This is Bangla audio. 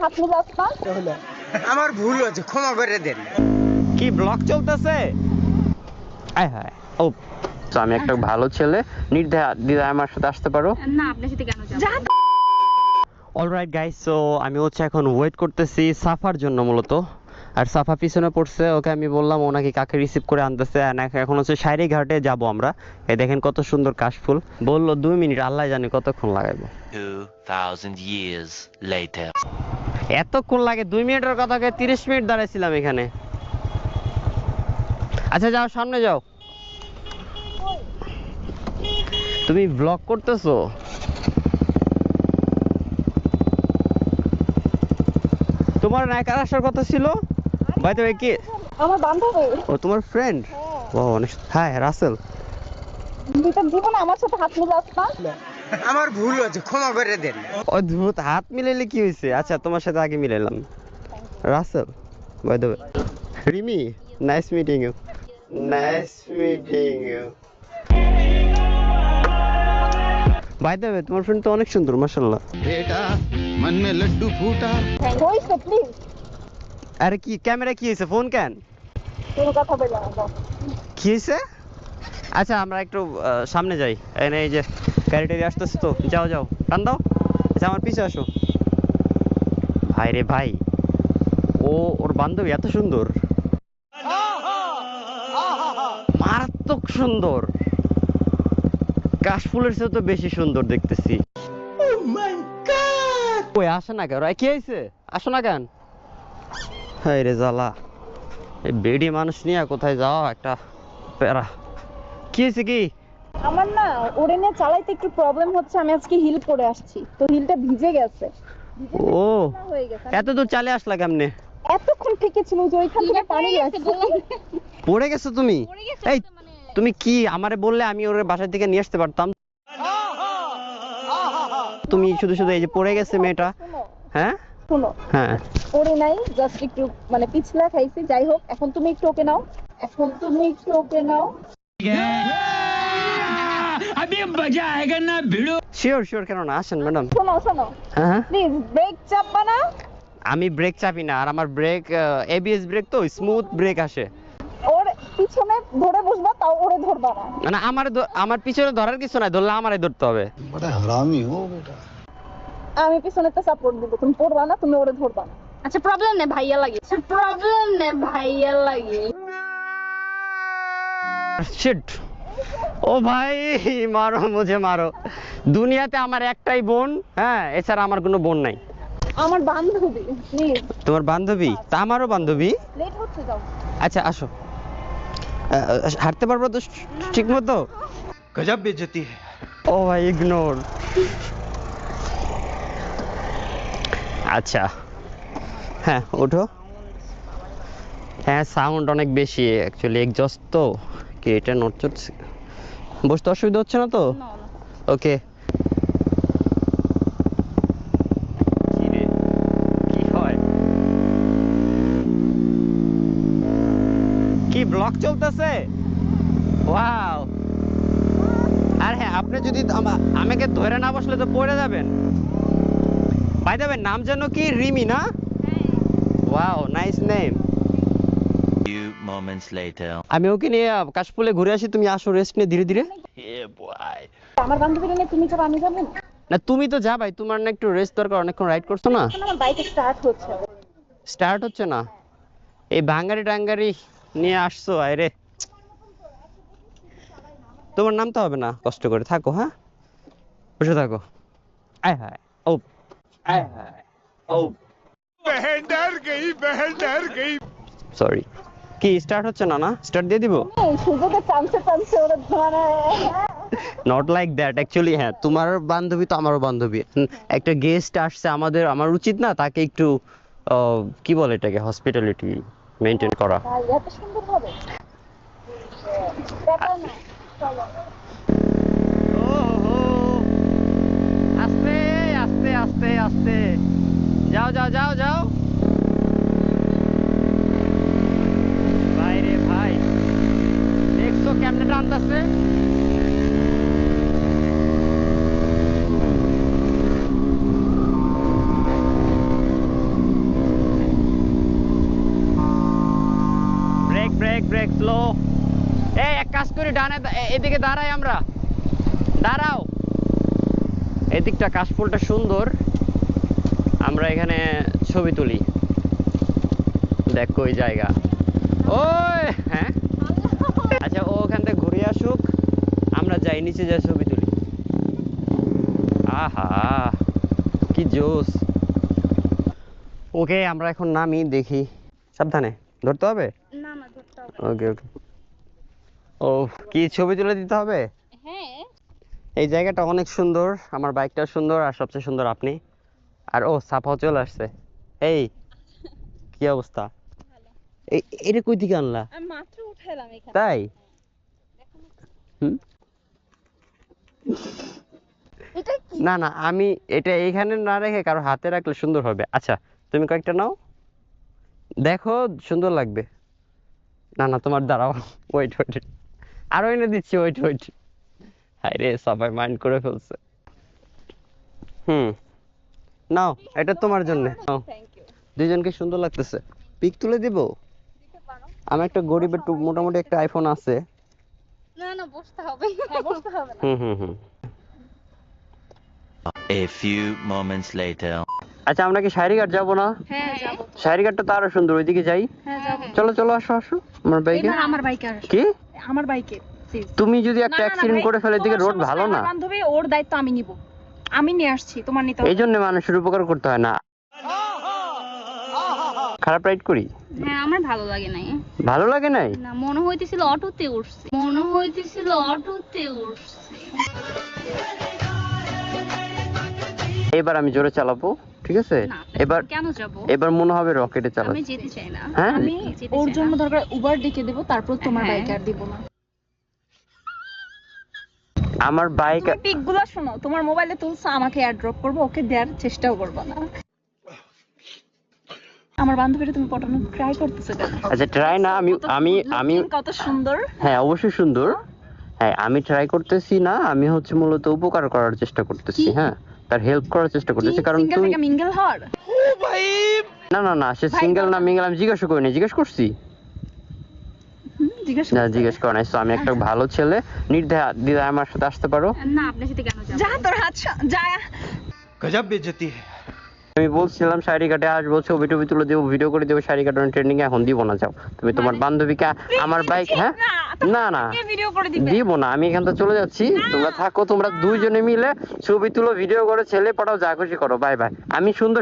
আপনি আসমান আমার ভুল হয়েছে, ক্ষমা করে দেন। কি ব্লগ চলতেছে? আয় হায় ও তো আমি একটা ভালো ছেলে, নির্দ্বিধায় আমার সাথে আসতে পারো। না আপনার সাথে কেন যাব? অলরাইট গাইস, সো আমি হচ্ছে এখন ওয়েট করতেছি সাফার জন্য মূলত। আর সাফা পিছনে পড়ছে, ওকে আমি বললাম ও নাকি কাকে রিসিভ করে আনতেছে। এখন হচ্ছে শাইরি ঘাটে যাব আমরা। এই দেখেন কত সুন্দর কাশফুল। বললো 2 মিনিট, আল্লাহ জানে কতক্ষণ লাগাবো। 2000 years later. এতক্ষণ লাগে? 2 মিনিটের কথাকে 30 মিনিট দাঁড়াইছিলাম এখানে। আচ্ছা যাও, সামনে যাও। তুমি ব্লগ করতেছো? তোমার নায়িকার আসার কথা ছিল। বাই দ্য ওয়ে, কি আমার বান্ধবী। ও তোমার ফ্রেন্ড? ও অনেক। হ্যাঁ রাসেল। দুইটা জীবনে আমার সাথে হাত মিলে আসমান। আমার ভুল হয়েছে, ক্ষমা করে দেন। অদ্ভুত, হাত মিলাইলে কি হয়েছে? আচ্ছা তোমার সাথে আগে মিলাইলাম। Russell, by the way. Rimi, nice meeting you. Nice meeting you. By the way, তোমার ফ্রেন্ড তো অনেক সুন্দর, মাশাআল্লাহ। बेटा मन में लड्डू फूटा। হইছে প্লিজ আরে কি ক্যামেরা কি হয়েছে? ফোন কেন? কোনো কথা বলবো না। কি হয়েছে? আচ্ছা আমরা একটু সামনে যাই। এই যে গাড়িটারি আসতেছে তো, যাও যাও, টান দাও। আচ্ছা আমার পিছে আসো। ভাই রে ভাই, ওর বান্ধবী এত সুন্দর, মারাত্মক সুন্দর। কাশফুলের চেয়ে তো বেশি সুন্দর দেখতেছি। ওই আসে না কেন? কি হয়েছে? আসো না কেন? হাই রে জ্বালা, এই বেডি মানুষ নিয়ে কোথায় যাওয়া একটা প্যারা। কি হয়েছে কি? আমার না ওরে নিয়ে চালাইতে একটু প্রবলেম হচ্ছে। আমি আজকে হিল পরে আসছি, তো হিলটা ভিজে গেছে। ও হয়ে গেছে। এত দূর চালে আসলা কেমনে? এতক্ষণ ঠিকই ছিল, যে ওইখান থেকে পানি লাগছে। পড়ে গেছো তুমি? এই তুমি কি আমারে বললে আমি ওর বাসা থেকে নিয়ে আসতে পারতাম। তুমি শুধু শুধু এই যে পড়ে গেছে মেয়েটা। হ্যাঁ শুনো, হ্যাঁ, ওরে নাই, জাস্ট একটু মানে পিছলা খাইছি। যাই হোক, এখন তুমি একটু ওকে নাও। এখন তুমি একটু ওকে নাও। শিওর শিওর, কেন না, আসেন ম্যাডাম। শোনো শোনো, হ্যাঁ প্লিজ ব্রেক চাপবা না। আমি ব্রেক চাপি না, আর আমার ব্রেক এবিএস ব্রেক তো স্মুথ ব্রেক আসে। ওর পিছনে ধরে বসবা, তাও ওরে ধরবা না। মানে আমার পিছনে ধরার কিছু নাই, ধরলে আমারে ধরতে হবে। बड़ा हरामी हो बेटा। আমি পিছনেতে সাপোর্ট দিব, তুমি পড়বা না, তুমি ওরে ধরবা না। আচ্ছা প্রবলেম নেই, ভাইয়া লাগে। প্রবলেম নেই, ভাইয়া লাগে। শিট, ও ভাই মারো মুঝে মারো। দুনিয়াতে আমার একটাই বোন, হ্যাঁ, এছাড়া আমার কোনো বোন নাই। আমার বান্ধবী, প্লিজ। তোমার বান্ধবী? তা আমারও বান্ধবী। লেট হচ্ছে, যাও। আচ্ছা আসো। হাঁটতে পারবো তো ঠিক মতো? গজব বেজতি। ও ভাই ইগনোর। আচ্ছা হ্যাঁ ওঠো। হ্যাঁ সাউন্ড অনেক বেশি অ্যাকচুয়ালি, এক্সজস্ট তো। কি এটা নড়চড়? বসতে অসুবিধা হচ্ছে না তো? ওকে। কি হয়? কি ব্লগ চলতেছে? ওয়াও। আর হ্যাঁ, আপনি যদি আমাকে ধরে না বসলে তো পড়ে যাবেন। বাই দ্য ওয়ে, নাম যেন কি? রিমি না? Wow, nice name. Few moments later. আমি ওকে নিয়ে কাশফুলে ঘুরে আসি, তুমি আসো রেস্ট নিয়ে ধীরে ধীরে। Yeah, boy. আমার বান্ধবীর নিয়ে তুমি যাবে, আমি যাবো না। না তুমি তো যা ভাই, তোমার না একটু রেস্ট দরকার, অনেকক্ষণ রাইড করছো না। এখন আমার বাইক স্টার্ট হচ্ছে। স্টার্ট হচ্ছে না? এই ভাঙ্গারি টাঙ্গারি নিয়ে আসছো, আরে তোমার নামতে হবে না, কষ্ট করে থাকো। হ্যাঁ বসে থাকো। আয় হায় ও, আয় হায় ও, बहन डर गई। সরি। কি স্টার্ট হচ্ছে না? না স্টার্ট দিয়ে দিব? এই সুযোগে চান্সে চান্সে ওরে মানে নট লাইক দ্যাট অ্যাকচুয়ালি। হ্যাঁ তোমার বান্ধবী তো আমারও বান্ধবী। একটা গেস্ট আসছে, আমার উচিত না তাকে একটু কি বলে এটাকে, হসপিটালিটি মেইনটেইন করা। ভাই এত সুন্দর হবে। ব্যাপার না, চলো। ওহো, আস্তে আস্তে আস্তে আস্তে, যাও যাও যাও যাও। ভাই রে ভাই, দেখছো কেমনে টানতেছে? Brake slow. এই এক কাজ করি, ডানে এদিকে দাঁড়াই আমরা, দাঁড়াও। এদিকটা কাশফুলটা সুন্দর, আমরা এখানে ছবি তুলি। দেখো ওই জায়গা, ওই হ্যাঁ আচ্ছা, ও ওখান থেকে ঘুরে আসুক, আমরা যাই নিচে যাই ছবি তুলি। আহা কি জোস। ওকে আমরা এখন নামি, দেখি। সাবধানে ধরতে হবে। না না ধরতে হবে। ওকে ওকে। ও কি ছবি তুলে দিতে হবে? হ্যাঁ এই জায়গাটা অনেক সুন্দর, আমার বাইকটা সুন্দর, আর সবচেয়ে সুন্দর আপনি। আর ও সাফাও চলে আসছে। এই কি অবস্থা? এই এটা কই থেকে আনলা? আমি মাত্র উঠাইলাম এখানে। তাই? হুম? এটা কি? না না, আমি এটা এইখানে না রেখে কারো হাতে রাখলে সুন্দর হবে। আচ্ছা তুমি কয়েকটা নাও, দেখো সুন্দর লাগবে। না না তোমার দাঁড়াও, ওয়েট ওয়েট, আরো এনে দিচ্ছি, ওয়েট ওয়েট। হায় রে, সবাই মাইন্ড করে ফেলছে। নাও এটা তোমার জন্য। Thank you. দুইজনকে সুন্দর লাগতেছে। পিক তুলে দিব? দিতে পারো। আমার একটা গরিবের মোটামুটি একটা আইফোন আছে। না না বসতে হবে। হ্যাঁ বসতে হবে না। হুম। A few moments later. আচ্ছা আমরা কি শায়রিঘাট যাবো না? হ্যাঁ যাব। শায়রিঘাটটা তো আরো সুন্দর, ওইদিকে যাই। হ্যাঁ যাব। চলো চলো, আসো আসো আমার বাইকে। এবার আমার বাইকে আসো। কি আমার বাইকে প্লিজ। তুমি যদি একটা অ্যাক্সিডেন্ট করে ফেলে, এদিকে রোড ভালো না। বান্ধবী, ওর দায়িত্ব আমি নিব। আমি নিয়ে আসছি, তোমার নিতে হবে। এই জন্য মানুষের উপকার করতে হয় না। খারাপ রাইড করি? হ্যাঁ আমার ভালো লাগে নাই। ভালো লাগে নাই? না মনে হইতেছিল অটোতে উঠছি। এবার আমি জোরে চালাবো, ঠিক আছে? না এবার কেন যাব? এবার মনে হবে রকেটে আমি চালাচ্ছি। যেতে চাই না। হ্যাঁ? আমি ওর জন্য দরকার উবার ডেকে দেব, তারপর তোমার হ্যাঁ। বাইকে আর দিব না। আমার বাইক তুমি পিকগুলো শোনো, তোমার মোবাইলে তুলছো, আমাকে এয়ার ড্রপ করবো, ওকে দেওয়ার চেষ্টাও করবো না। আমার বান্ধবীরা তুমি পটানোর ট্রাই করতেছো কেন? আচ্ছা ট্রাই না, আমি কত সুন্দর। হ্যাঁ অবশ্যই সুন্দর। হ্যাঁ আমি ট্রাই করতেছি না, আমি হচ্ছে মূলত উপকার করার চেষ্টা করতেছি। কি? হ্যাঁ তার হেল্প করার চেষ্টা করতেছি, কারণ সিঙ্গেল তুমি থেকে মিঙ্গেল হওয়ার। না না না, সে ভাই, সিঙ্গেল না বলো। মিঙ্গেল আমি জিজ্ঞাসা করিনি, জিজ্ঞেস করছি? জিজ্ঞেস না জিজ্ঞেস করা নাই। So, আমি একটা ভালো ছেলে, নির্দ্বিধায় আমার সাথে আসতে পারো। না আপনার সাথে কেন যাব? যা তোর হাত যা। गजब बेइज्जती है। আমি বলছিলাম শাড়িঘাটে আসবো, ছবি টবি তুলে দেবো, ভিডিও করে দেবো, শাড়িঘাট ট্রেন্ডিং এখন দিব না। যাও তুমি তোমার বান্ধবীকে আমার বাইক। হ্যাঁ না না ভিডিও করে দিবে। দিব না, আমি এখান থেকে চলে যাচ্ছি। তোমরা থাকো, তোমরা দুইজনে মিলে ছবি তুলো, ভিডিও করো, ছেলে পটাও, যা খুশি করো। Bye bye. আমি সুন্দর